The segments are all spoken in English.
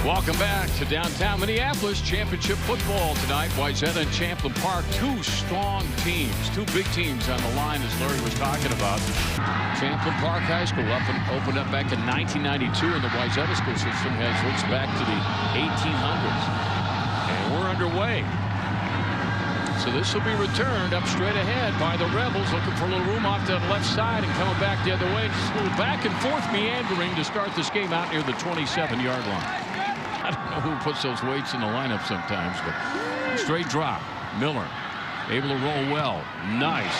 Welcome back to downtown Minneapolis. Championship football tonight. Wayzata and Champlin Park. Two strong teams. Two big teams on the line, as Larry was talking about. Champlin Park High School opened up back in 1992, and the Wayzata school system has roots back to the 1800s. And we're underway. So this will be returned up straight ahead by the Rebels, looking for a little room off to the left side and coming back the other way. Just a little back and forth meandering to start this game out near the 27-yard line. I don't know who puts those weights in the lineup sometimes, but straight drop. Miller able to roll well. Nice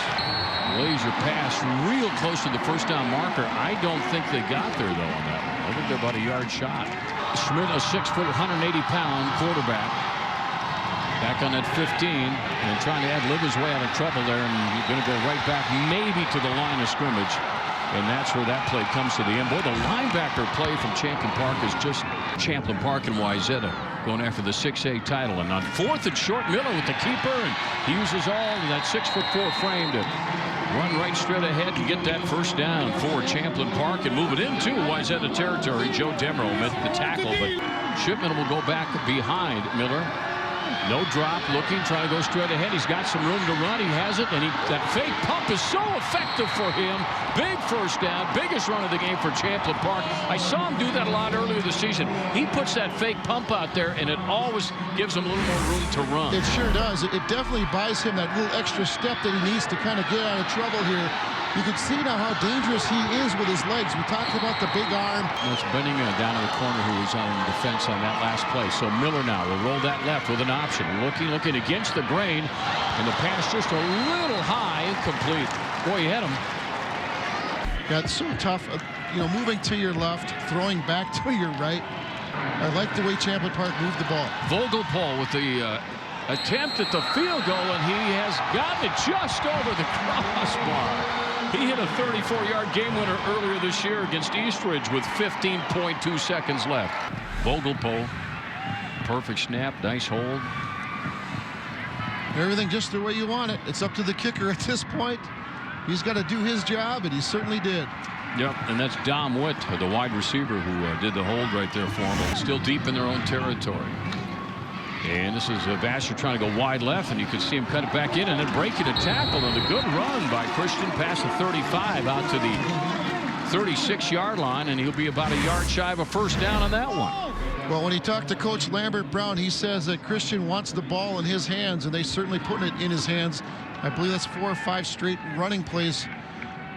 laser pass real close to the first down marker. I don't think they got there, though, on that one. I think they're about a yard shot. Schmidt, a 6-foot, 180-pound quarterback. Back on that 15 and trying to ad-lib his way out of trouble there, and he's going to go right back maybe to the line of scrimmage. And that's where that play comes to the end. Boy, the linebacker play from Champlin Park is just Champlin Park and Wayzata going after the 6A title. And on 4th and short, Miller with the keeper, and he uses all of that 6'4" frame to run right straight ahead and get that first down for Champlin Park and move it into Wayzata territory. Joe Demerol made the tackle, but Shipman will go back behind Miller. No drop, looking, trying to go straight ahead. He's got some room to run. He has it, and that fake pump is so effective for him. Big first down, biggest run of the game for Champlin Park. I saw him do that a lot earlier this season. He puts that fake pump out there, and it always gives him a little more room to run. It sure does. It definitely buys him that little extra step that he needs to kind of get out of trouble here. You can see now how dangerous he is with his legs. We talked about the big arm. That's Benning down in the corner, who was on defense on that last play. So Miller now will roll that left with an option. Looking against the grain, and the pass just a little high, incomplete. Boy, he had him. Yeah, it's so tough, moving to your left, throwing back to your right. I like the way Champlin Park moved the ball. Vogelpohl with the attempt at the field goal, and he has gotten it just over the crossbar. He hit a 34-yard game winner earlier this year against Eastridge with 15.2 seconds left. Vogelpohl, perfect snap, nice hold. Everything just the way you want it. It's up to the kicker at this point. He's got to do his job, and he certainly did. Yep, and that's Dom Witt, the wide receiver, who did the hold right there for him. Still deep in their own territory. And this is Vassar trying to go wide left, and you can see him cut it back in and then breaking a tackle. And a good run by Christian past the 35 out to the 36-yard line, and he'll be about a yard shy of a first down on that one. Well, when he talked to Coach Lambert Brown, he says that Christian wants the ball in his hands, and they certainly putting it in his hands. I believe that's 4 or 5 straight running plays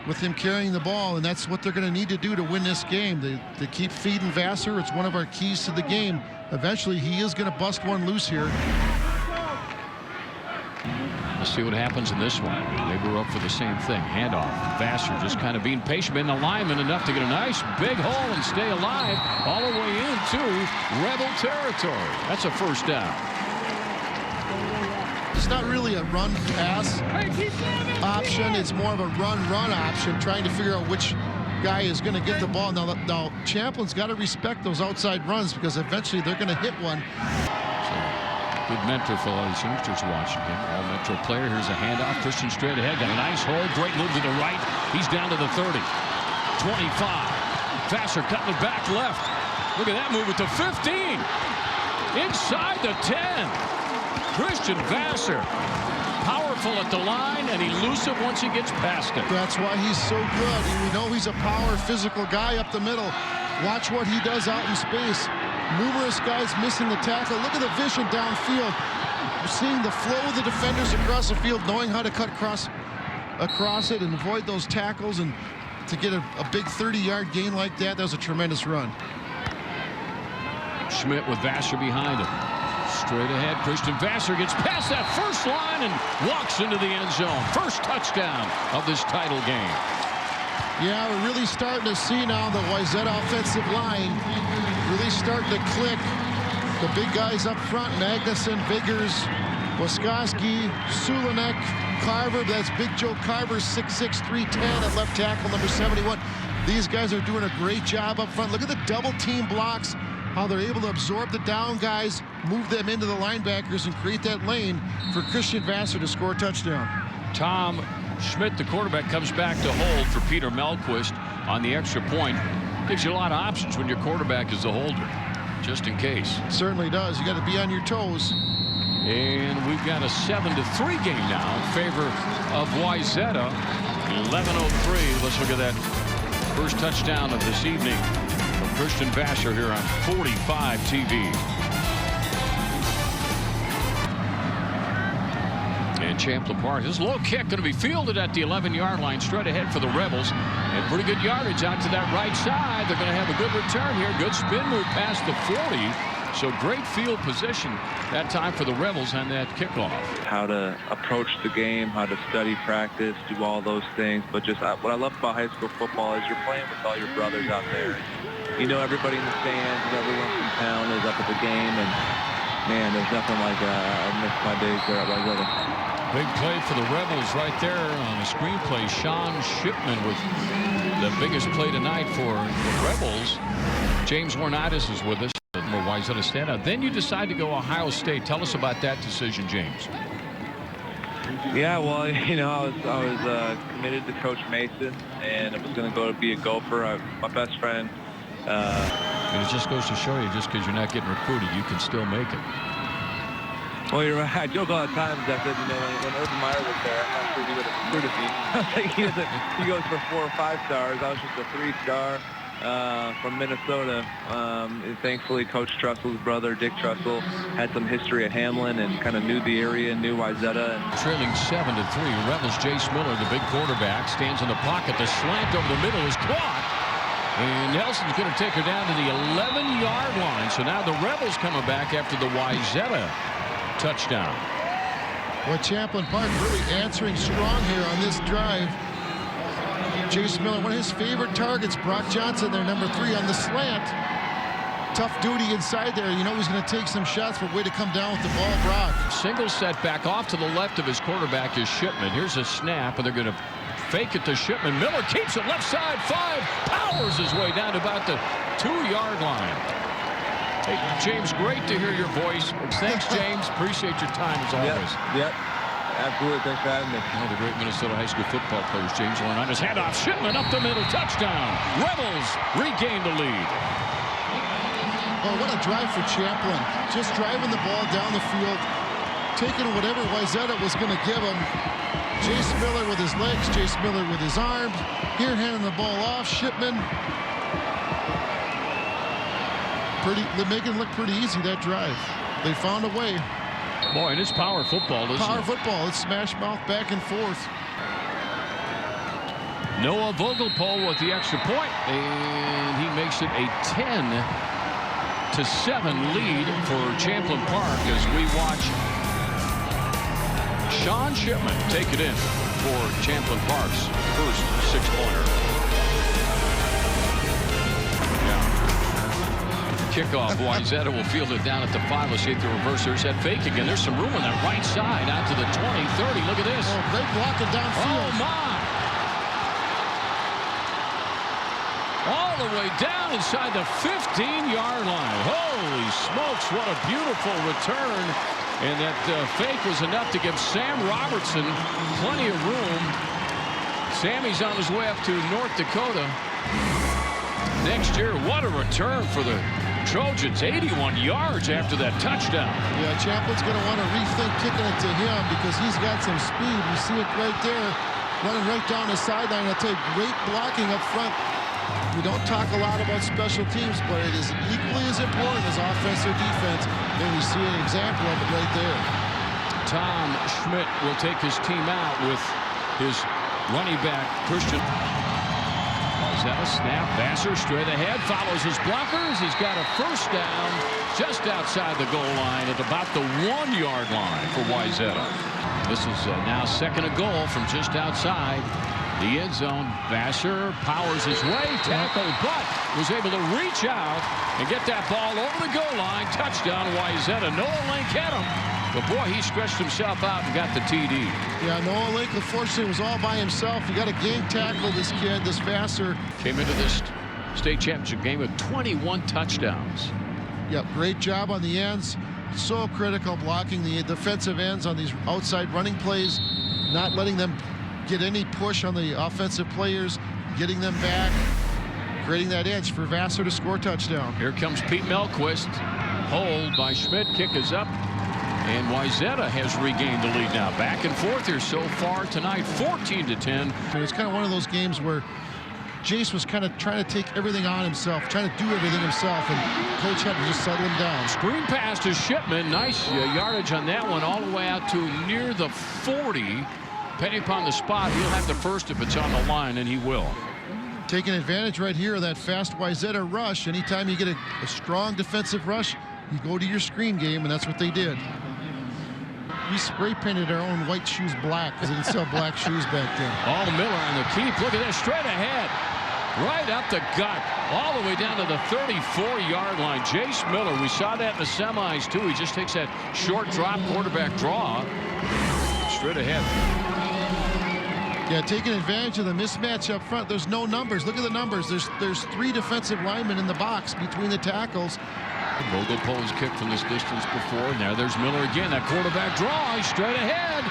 with him carrying the ball, and that's what they're going to need to do to win this game. They keep feeding Vassar. It's one of our keys to the game. Eventually, he is going to bust one loose here. Let's see what happens in this one. They were up for the same thing. Handoff. Vassar just kind of being patient, in alignment enough to get a nice big hole and stay alive all the way into Rebel territory. That's a first down. It's not really a run-pass option. It's more of a run-run option, trying to figure out which guy is going to get the ball. Now Champlin's got to respect those outside runs, because eventually they're going to hit one. So, good mentor for all these youngsters watching him. All Metro player. Here's a handoff. Christian straight ahead. Got a nice hold. Great move to the right. He's down to the 30. 25. Vassar cutting it back left. Look at that move at the 15. Inside the 10. Christian Vassar, powerful at the line and elusive once he gets past it. That's why he's so good. We know he's a power, physical guy up the middle. Watch what he does out in space. Numerous guys missing the tackle. Look at the vision downfield. We're seeing the flow of the defenders across the field, knowing how to cut across it and avoid those tackles, and to get a big 30-yard gain like that was a tremendous run. Schmidt with Vassar behind him. Straight ahead, Christian Vassar gets past that first line and walks into the end zone. First touchdown of this title game. Yeah, we're really starting to see now the Wayzata offensive line really starting to click. The big guys up front, Magnuson, Biggers, Waskoski, Sulenek, Carver. That's Big Joe Carver, 6'6", 310 at left tackle, number 71. These guys are doing a great job up front. Look at the double team blocks, how they're able to absorb the down guys, move them into the linebackers, and create that lane for Christian Vassar to score a touchdown. Tom Schmidt, the quarterback, comes back to hold for Peter Melquist on the extra point. Gives you a lot of options when your quarterback is the holder. just in case. Certainly does. You got to be on your toes. And we've got a 7-3 game now in favor of Wayzata. 11:03. Let's look at that first touchdown of this evening from Christian Vassar here on 45 TV. And Champlin Park. This low kick going to be fielded at the 11-yard line, straight ahead for the Rebels. And pretty good yardage out to that right side. They're going to have a good return here. Good spin move past the 40. So great field position that time for the Rebels on that kickoff. How to approach the game, how to study, practice, do all those things. But just what I love about high school football is you're playing with all your brothers out there. You know everybody in the stands, you know everyone from town is up at the game. And, man, there's nothing like I miss my days there at Wayzata. Big play for the Rebels right there on the screenplay. Sean Shipman with the biggest play tonight for the Rebels. James Warnitis is with us. Wayzata standout. Then you decide to go Ohio State. Tell us about that decision, James. Yeah, well, you know, I was committed to Coach Mason, and it was going to go to be a Gopher. My best friend. And it just goes to show you, just because you're not getting recruited, you can still make it. Well, you're right. I joke all the time. I said, you know, when Urban Meyer was there, I'm not sure he would have recruited me. He goes for 4 or 5 stars. I was just a 3-star. From Minnesota. Thankfully, Coach Trustle's brother, Dick Trustle, had some history at Hamlin and kind of knew the area, knew Wayzata. Trailing 7-3. Rebels, Jace Miller, the big quarterback, stands in the pocket. The slant over the middle is caught. And Nelson's going to take her down to the 11-yard line. So now the Rebels coming back after the Wayzata touchdown. Well, Champlin Park really answering strong here on this drive. Jace Miller, one of his favorite targets. Brock Johnson, their number 3 on the slant. Tough duty inside there. You know he's going to take some shots, but way to come down with the ball, Brock. Single setback off to the left of his quarterback is Shipman. Here's a snap, and they're going to fake it to Shipman. Miller keeps it left side, 5. Powers his way down to about the 2-yard line. Hey, James, great to hear your voice. Thanks, James. Appreciate your time as always. Yep. Absolutely. Thanks for having me. One of the great Minnesota high school football players, James Warnitis. Handoff. Shipman up the middle. Touchdown. Rebels regain the lead. Oh, what a drive for Champlin. Just driving the ball down the field, taking whatever Wayzata was going to give him. Jace Miller with his legs, Jace Miller with his arms. Here handing the ball off. Shipman. They're making it look pretty easy, that drive. They found a way. Boy, and it's power football, isn't it? Power football. It's smash mouth back and forth. Noah Vogelpohl with the extra point, and he makes it a 10-7 lead for Champlin Park as we watch Sean Shipman take it in for Champlin Park's first 6-pointer. Kickoff. Wayzata will field it down at the 5. Let's see if the reverse. There's that fake again. There's some room on that right side out to the 20, 30. Look at this. Oh, great blocking downfield. Oh, my. All the way down inside the 15-yard line. Holy smokes, what a beautiful return. And that fake was enough to give Sam Robertson plenty of room. Sammy's on his way up to North Dakota next year. What a return for the Trojans. 81 yards after that touchdown. Yeah, Champlin's going to want to rethink kicking it to him because he's got some speed. You see it right there, running right down the sideline. I'll tell you, great blocking up front. We don't talk a lot about special teams, but it is equally as important as offense or defense. And we see an example of it right there. Tom Schmidt will take his team out with his running back, Christian. Is that a snap? Vassar straight ahead, follows his blockers. He's got a first down just outside the goal line at about the 1-yard line for Wayzata. This is now second and goal from just outside the end zone. Vassar powers his way, tackled, but was able to reach out and get that ball over the goal line. Touchdown, Wayzata. Noah Link had him, but boy, he stretched himself out and got the TD. Yeah, Noah Link, unfortunately, was all by himself. You got to game tackle this kid, this Vassar. Came into this state championship game with 21 touchdowns. Yep, great job on the ends. So critical blocking the defensive ends on these outside running plays, not letting them get any push on the offensive players, getting them back. creating that edge for Vassar to score a touchdown. Here comes Pete Melquist. Hold by Schmidt. Kick is up. And Wayzata has regained the lead now. Back and forth here so far tonight, 14-10. It's kind of one of those games where Jace was kind of trying to take everything on himself, trying to do everything himself, and Coach had to just settle him down. Screen pass to Shipman. Nice yardage on that one, all the way out to near the 40. Depending upon the spot, he'll have the first if it's on the line, and he will. Taking advantage right here of that fast Wayzata rush. Anytime you get a strong defensive rush, you go to your screen game, and that's what they did. We spray painted our own white shoes black because they didn't sell black shoes back then. All Miller on the keep. Look at that, straight ahead. Right up the gut. All the way down to the 34-yard line. Jace Miller, we saw that in the semis, too. He just takes that short drop quarterback draw. Straight ahead. Yeah, taking advantage of the mismatch up front. There's no numbers. Look at the numbers. There's 3 defensive linemen in the box between the tackles. Vogel pulls kick from this distance before. Now there's Miller again. That quarterback draw. He's straight ahead.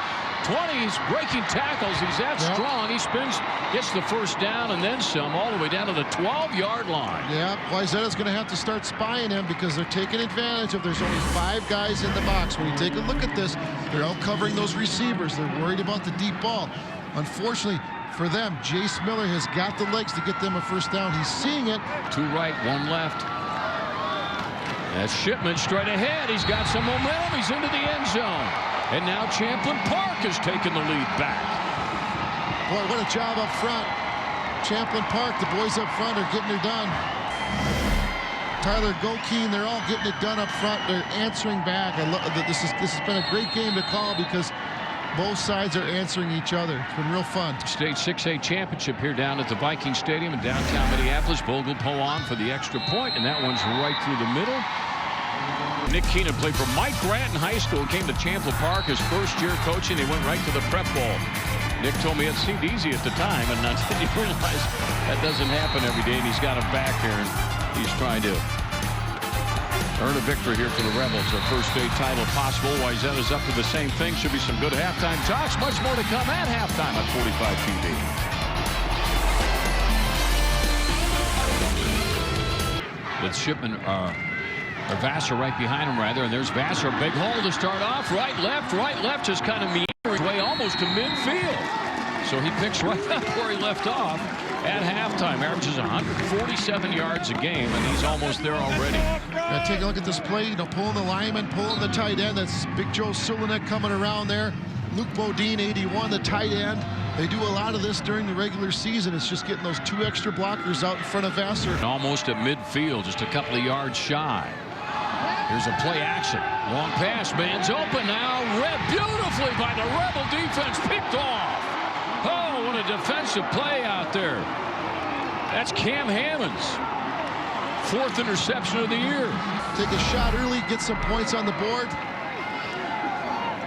20s breaking tackles. He's that strong. He spins, gets the first down and then some, all the way down to the 12-yard line. Yeah, Wayzata's going to have to start spying him because they're taking advantage of there's only 5 guys in the box. When you take a look at this, they're out covering those receivers. They're worried about the deep ball. Unfortunately for them, Jace Miller has got the legs to get them a first down. He's seeing it. 2 right, 1 left. That's Shipman straight ahead. He's got some momentum. He's into the end zone. And now Champlin Park has taken the lead back. Boy, what a job up front. Champlin Park, the boys up front are getting it done. Tyler Gokeen, they're all getting it done up front. They're answering back. I love that. This has been a great game to call because both sides are answering each other. It's been real fun. State 6A championship here down at the Viking Stadium in downtown Minneapolis. Vogel pull on for the extra point, and that one's right through the middle. Nick Keenan played for Mike Grattan High School, came to Champlin Park his first year coaching. He went right to the prep bowl. Nick told me it seemed easy at the time, and then he realized that doesn't happen every day, and he's got him back here, and he's trying to earn a victory here for the Rebels. Their first state title possible. Wayzata's up to the same thing. Should be some good halftime talks. Much more to come at halftime on 45 TV. With Shipman, or Vassar right behind him, rather. And there's Vassar. Big hole to start off. Right, left. Just kind of meandering way almost to midfield. So he picks right up where he left off at halftime. Averages 147 yards a game, and he's almost there already. Now take a look at this play. Pulling the lineman, pulling the tight end. That's Big Joe Sulinek coming around there. Luke Bodine, 81, the tight end. They do a lot of this during the regular season. It's just getting those 2 extra blockers out in front of Vassar. Almost at midfield, just a couple of yards shy. Here's a play action. Long pass, man's open now. Read beautifully by the Rebel defense. Picked off. Oh, what a defensive play out there. That's Cam Hammonds. 4th interception of the year. Take a shot early, get some points on the board.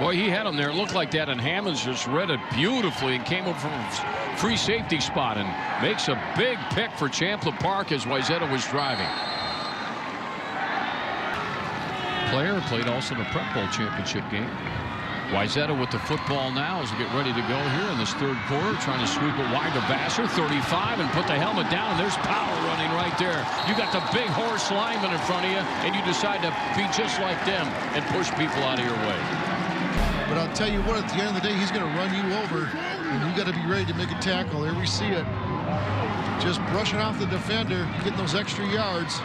Boy, he had him there. It looked like that, and Hammonds just read it beautifully and came up from a free safety spot and makes a big pick for Champlin Park as Wayzata was driving. Player played also the Prep Bowl championship game. Wayzata with the football now as we get ready to go here in this 3rd quarter, trying to sweep it wide to Vassar, 35, and put the helmet down, and there's power running right there. You got the big horse lineman in front of you, and you decide to be just like them and push people out of your way. But I'll tell you what, at the end of the day, he's going to run you over, and you got to be ready to make a tackle. There we see it. Just brushing off the defender, getting those extra yards.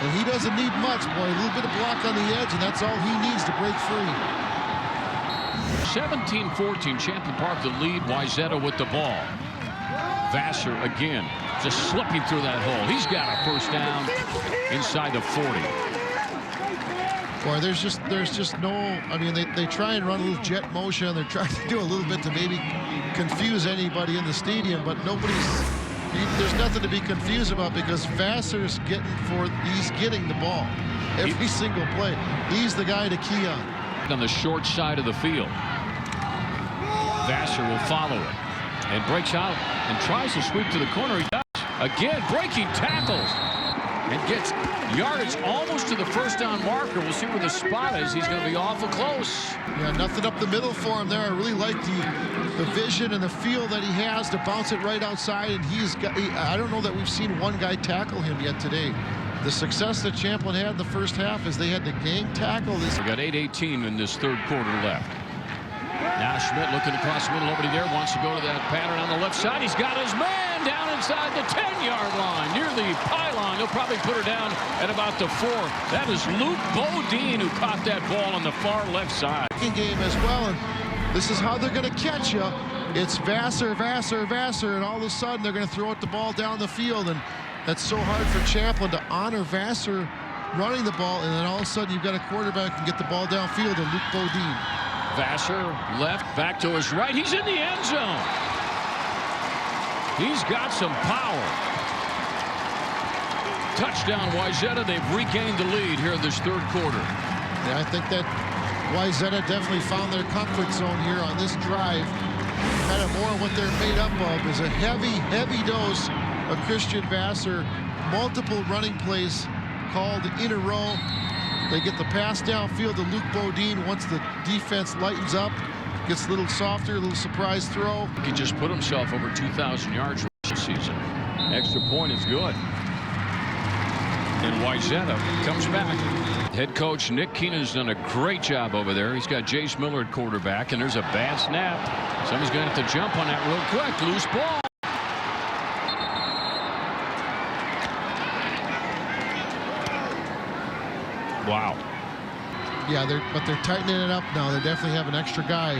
And he doesn't need much, boy. A little bit of block on the edge, and that's all he needs to break free. 17-14, Champlin Park the lead. Wayzata with the ball. Vassar again, just slipping through that hole. He's got a first down inside the 40. Boy, there's just no, I mean, they try and run a little jet motion. They're trying to do a little bit to maybe confuse anybody in the stadium, but there's nothing to be confused about because Vassar's he's getting the ball every single play. He's the guy to key on the short side of the field. Vassar will follow it and breaks out and tries to sweep to the corner. He does. Again, breaking tackles. and gets yardage almost to the first down marker. We'll see where the spot is. He's going to be awful close. Yeah, nothing up the middle for him there. I really like the vision and the feel that he has to bounce it right outside. And I don't know that we've seen one guy tackle him yet today. The success that Champlin had in the first half is they had to gang tackle this. We got 8:18 in this third quarter left. Now Schmidt looking across the middle. Nobody there, wants to go to that pattern on the left side. He's got his man down inside the 10-yard line near the pylon. He'll probably put her down at about the 4. That is Luke Bodine who caught that ball on the far left side. Game as well, and this is how they're going to catch you. It's Vassar, Vassar, Vassar, and all of a sudden they're going to throw the ball down the field, and that's so hard for Champlin to honor Vassar running the ball, and then all of a sudden you've got a quarterback and get the ball downfield to Luke Bodine. Vassar left, back to his right. He's in the end zone. He's got some power. Touchdown, Wayzata. They've regained the lead here in this third quarter. Yeah, I think that Wayzata definitely found their comfort zone here on this drive. Kind of more what they're made up of is a heavy, heavy dose of Christian Vassar. Multiple running plays called in a row. They get the pass downfield to Luke Bodine once the defense lightens up. Gets a little softer, a little surprise throw. He just put himself over 2,000 yards this season. Extra point is good. And Wayzata comes back. Head coach Nick Keenan's done a great job over there. He's got Jace Miller at quarterback, and there's a bad snap. Somebody's going to have to jump on that real quick. Loose ball. Wow. Yeah, but they're tightening it up now. They definitely have an extra guy.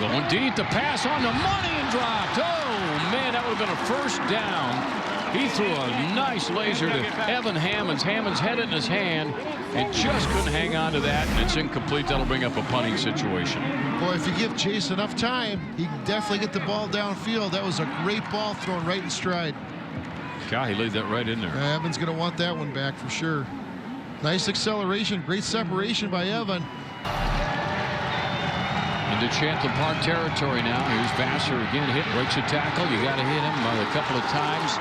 Going deep, the pass on the money and dropped. Oh, man, that would have been a first down. He threw a nice laser to Evan Hammonds. Hammonds had it in his hand and just couldn't hang on to that, and it's incomplete. That'll bring up a punting situation. Boy, if you give Chase enough time, he can definitely get the ball downfield. That was a great ball thrown right in stride. God, he laid that right in there. Evan's going to want that one back for sure. Nice acceleration, great separation by Evan. Into Champlin Park territory now. Here's Vassar again. Breaks a tackle. You got to hit him a couple of times.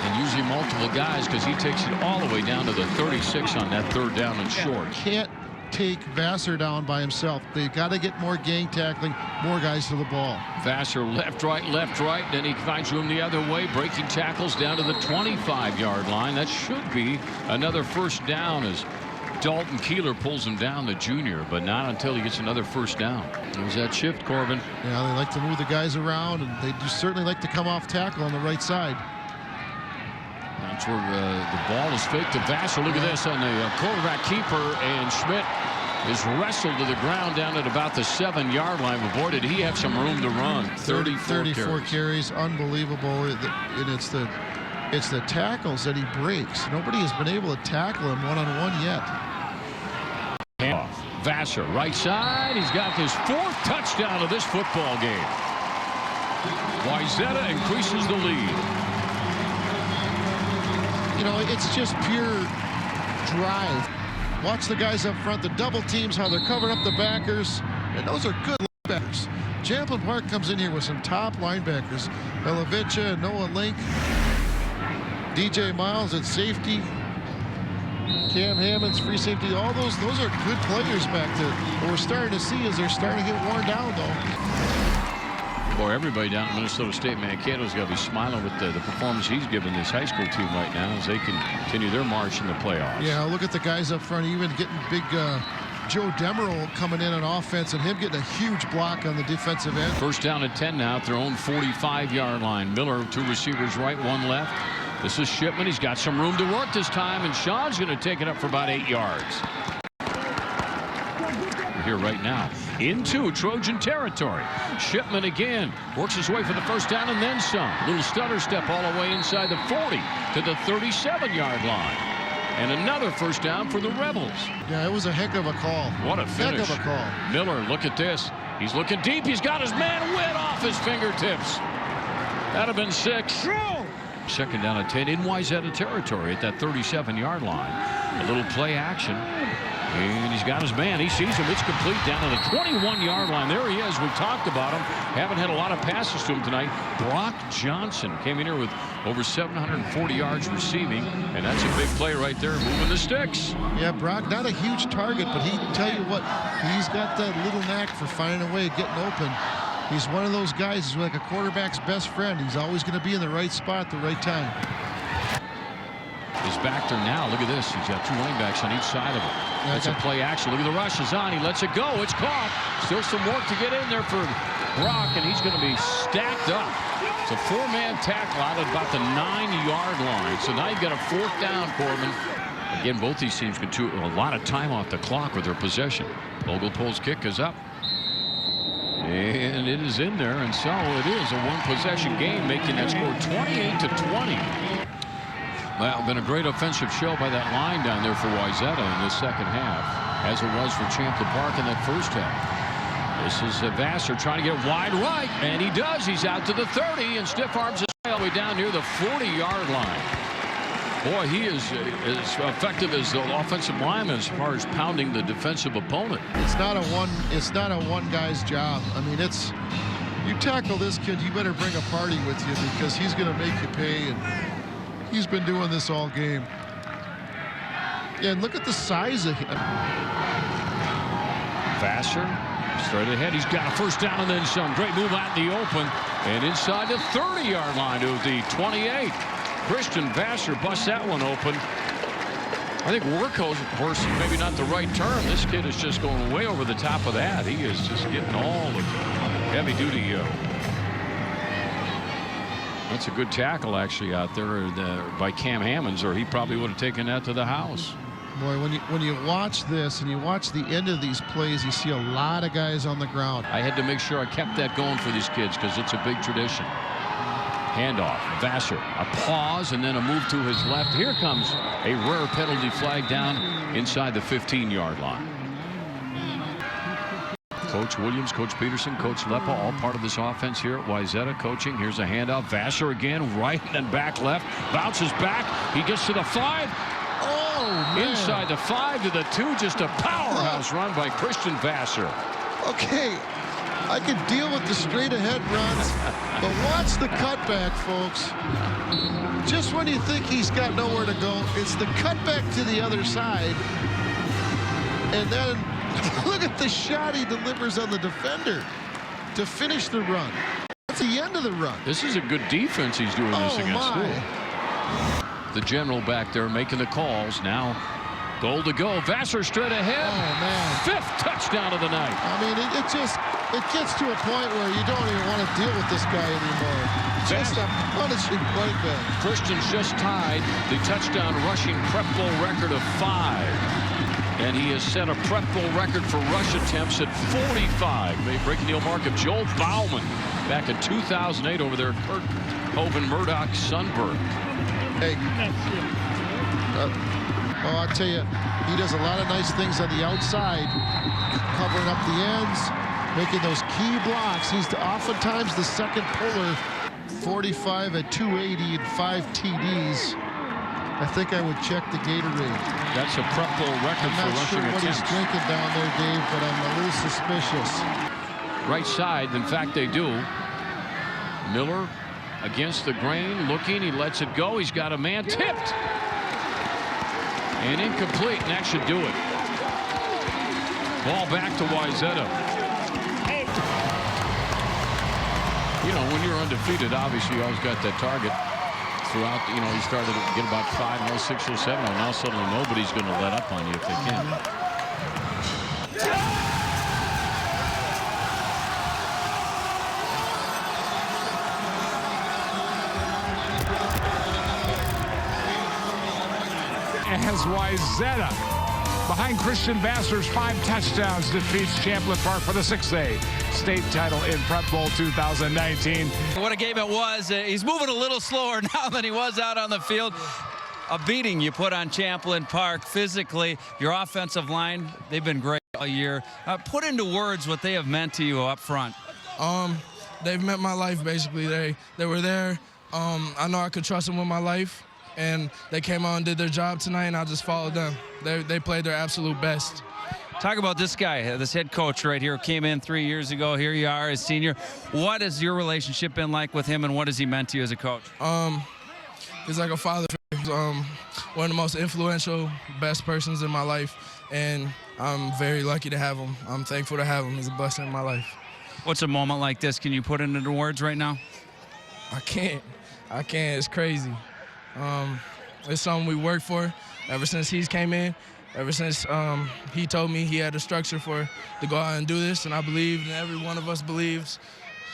And usually multiple guys because he takes it all the way down to the 36 on that third down and short. Can't take Vassar down by himself. They've got to get more gang tackling, more guys to the ball. Vassar left, right, then he finds room the other way, breaking tackles down to the 25-yard line. That should be another first down as Dalton Keeler pulls him down, the junior, but not until he gets another first down. There's that shift, Corbin. Yeah, they like to move the guys around, and they do certainly like to come off tackle on the right side. That's where the ball is faked to Vassar. Look at this on the quarterback keeper, and Schmidt is wrestled to the ground down at about the 7-yard line. But boy, did he have some room to run. 34 carries, unbelievable. And it's the tackles that he breaks. Nobody has been able to tackle him one-on-one yet. Vassar, right side. He's got his 4th touchdown of this football game. Wayzata increases the lead. You know, it's just pure drive. Watch the guys up front, the double teams, how they're covering up the backers, and those are good linebackers. Champlin Park comes in here with some top linebackers. Elevicha, Noah Link, DJ Miles at safety, Cam Hammonds, free safety. All those are good players back there. What we're starting to see is they're starting to get worn down, though. Boy, everybody down at Minnesota State, Mankato's got to be smiling with the performance he's given this high school team right now as they continue their march in the playoffs. Yeah, look at the guys up front, even getting big Joe Demerol coming in on offense and him getting a huge block on the defensive end. First down at 10 now at their own 45-yard line. Miller, 2 receivers right, 1 left. This is Shipman. He's got some room to work this time, and Sean's going to take it up for about 8 yards. We're here right now into Trojan territory. Shipman again works his way for the first down and then some. Little stutter step all the way inside the 40 to the 37-yard line. And another first down for the Rebels. Yeah, it was a heck of a call. What a finish. Heck of a call. Miller, look at this. He's looking deep. He's got his man wet off his fingertips. That'd have been 6. Second down at 10 in Wayzata territory at that 37-yard line. A little play action. And he's got his man. He sees him. It's complete down to the 21-yard line. There he is. We've talked about him. Haven't had a lot of passes to him tonight. Brock Johnson came in here with over 740 yards receiving. And that's a big play right there, moving the sticks. Yeah, Brock, not a huge target, but tell you what, he's got that little knack for finding a way of getting open. He's one of those guys who's like a quarterback's best friend. He's always going to be in the right spot at the right time. He's back there now. Look at this. He's got two running backs on each side of him. That's a play action. Look at the rush is on. He lets it go. It's caught. Still some work to get in there for Brock, and he's going to be stacked up. It's a four-man tackle out at about the 9-yard line. So now you've got a fourth down, Corbin. Again, both these teams can do a lot of time off the clock with their possession. Vogelpohl's kick is up. And it is in there, and so it is a one-possession game, making that score 28-20. Well, been a great offensive show by that line down there for Wayzata in the second half, as it was for Champlin Park in that first half. This is Vassar trying to get wide right, and he does. He's out to the 30 and stiff arms his way all the way down near the 40-yard line. Boy, he is as effective as the offensive lineman as far as pounding the defensive opponent. It's not a one guy's job. I mean, you tackle this kid, you better bring a party with you because he's going to make you pay, and he's been doing this all game. Yeah, and look at the size of him. Vassar straight ahead. He's got a first down and then some. Great move out in the open and inside the 30-yard line to the 28. Christian Vassar busts that one open. I think workhorse is maybe not the right term. This kid is just going way over the top of that. He is just getting all the heavy-duty. That's a good tackle actually out there by Cam Hammonds, or he probably would have taken that to the house. Boy, when you watch this and you watch the end of these plays, you see a lot of guys on the ground. I had to make sure I kept that going for these kids because it's a big tradition. Handoff, Vassar, a pause, and then a move to his left. Here comes a rare penalty flag down inside the 15-yard line. Coach Williams, Coach Peterson, Coach Leppa, all part of this offense here at Wayzata coaching. Here's a handoff. Vassar again, right and back left. Bounces back. He gets to the 5. Oh, man. Inside the 5 to the 2. Just a powerhouse run by Christian Vassar. Okay, I can deal with the straight-ahead runs, but watch the cutback, folks. Just when you think he's got nowhere to go, it's the cutback to the other side. And then look at the shot he delivers on the defender to finish the run. That's the end of the run. This is a good defense he's doing this against. The general back there making the calls. Now goal to go. Vassar straight ahead. Oh, man. 5th touchdown of the night. I mean, it gets to a point where you don't even want to deal with this guy anymore. Just a punishing point back. Christian's just tied the touchdown rushing Prep Bowl record of 5. And he has set a Prep Bowl record for rush attempts at 45. Breaking the old mark of Joel Bauman back in 2008 over there at Kurt Hovind Murdoch Sunburn. Hey. I'll tell you, he does a lot of nice things on the outside, covering up the ends, making those key blocks. He's oftentimes the second puller, 45 at 280 and 5 TDs. I think I would check the Gatorade. That's a Prep Bowl record for rushing attempts. I'm not sure what he's drinking down there, Dave, but I'm a little suspicious. Right side, in fact, they do. Miller against the grain, looking. He lets it go. He's got a man tipped. And incomplete, and that should do it. Ball back to Wayzata. You know, when you're undefeated, obviously you always got that target throughout. You know, you started to get about 5-0, 6-0, 7-0. Now suddenly nobody's going to let up on you if they can. As Wayzata, behind Christian Vassar's 5 touchdowns, defeats Champlin Park for the 6A state title in Prep Bowl 2019. What a game it was. He's moving a little slower now than he was out on the field. A beating you put on Champlin Park physically. Your offensive line, they've been great all year. Put into words what they have meant to you up front. They've meant my life, basically. They were there. I know I could trust them with my life. and they came out and did their job tonight, and I just followed them. They played their absolute best. Talk about this guy, this head coach right here, came in 3 years ago. Here you are as senior. What has your relationship been like with him, and what has he meant to you as a coach? He's like a father. He's one of the most influential, best persons in my life, and I'm very lucky to have him. I'm thankful to have him. He's a blessing in my life. What's a moment like this? Can you put it into words right now? I can't. It's crazy. It's something we worked for ever since he's came in. Ever since he told me he had a structure to go out and do this, and I believed, and every one of us believes.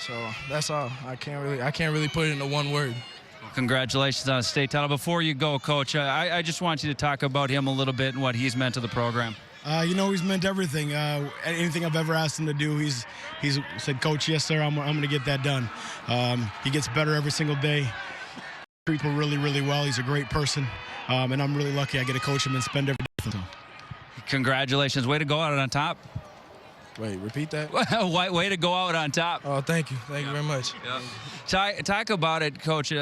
So that's all. I can't really put it into one word. Well, congratulations on a state title. Before you go, Coach, I just want you to talk about him a little bit and what he's meant to the program. He's meant everything. Anything I've ever asked him to do, he's said, "Coach, yes, sir, I'm going to get that done." He gets better every single day. Treats people really, really well. He's a great person, and I'm really lucky I get to coach him and spend every day with him. Congratulations. Way to go out on top. Wait, repeat that? Way to go out on top. Oh, thank you. Thank you very much. Yeah. Talk about it, Coach.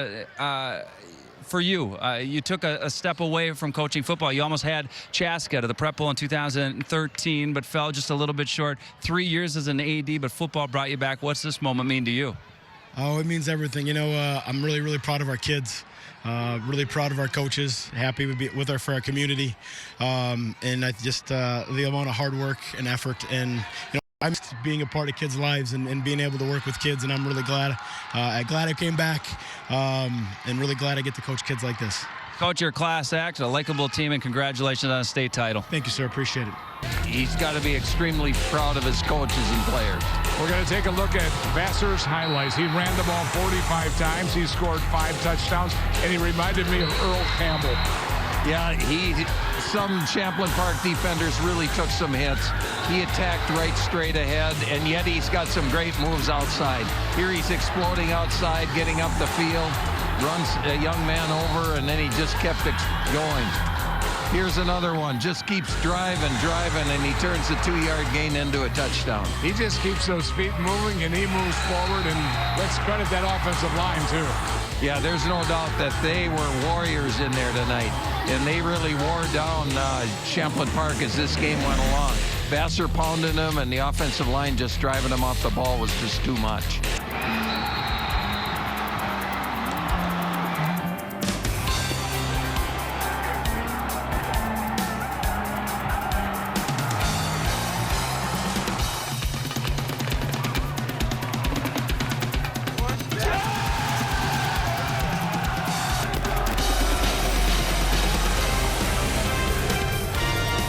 For you, you took a step away from coaching football. You almost had Chaska to the Prep Bowl in 2013, but fell just a little bit short. 3 years as an AD, but football brought you back. What's this moment mean to you? Oh, it means everything. I'm really, really proud of our kids. Really proud of our coaches. Happy to be for our community. And I just the amount of hard work and effort, and I'm just being a part of kids' lives and being able to work with kids, and I'm really glad. Glad I came back, and really glad I get to coach kids like this. Coach, your class act, a likable team, and congratulations on a state title. Thank you, sir. Appreciate it. He's got to be extremely proud of his coaches and players. We're going to take a look at Vassar's highlights. He ran the ball 45 times. He scored 5 touchdowns, and he reminded me of Earl Campbell. Yeah, some Champlin Park defenders really took some hits. He attacked right straight ahead, and yet he's got some great moves outside. Here he's exploding outside, getting up the field, runs a young man over, and then he just kept going. Here's another one, just keeps driving, and he turns the 2-yard gain into a touchdown. He just keeps those feet moving, and he moves forward, and let's credit that offensive line, too. Yeah, there's no doubt that they were warriors in there tonight, and they really wore down Champlin Park as this game went along. Vassar pounding them, and the offensive line just driving them off the ball was just too much.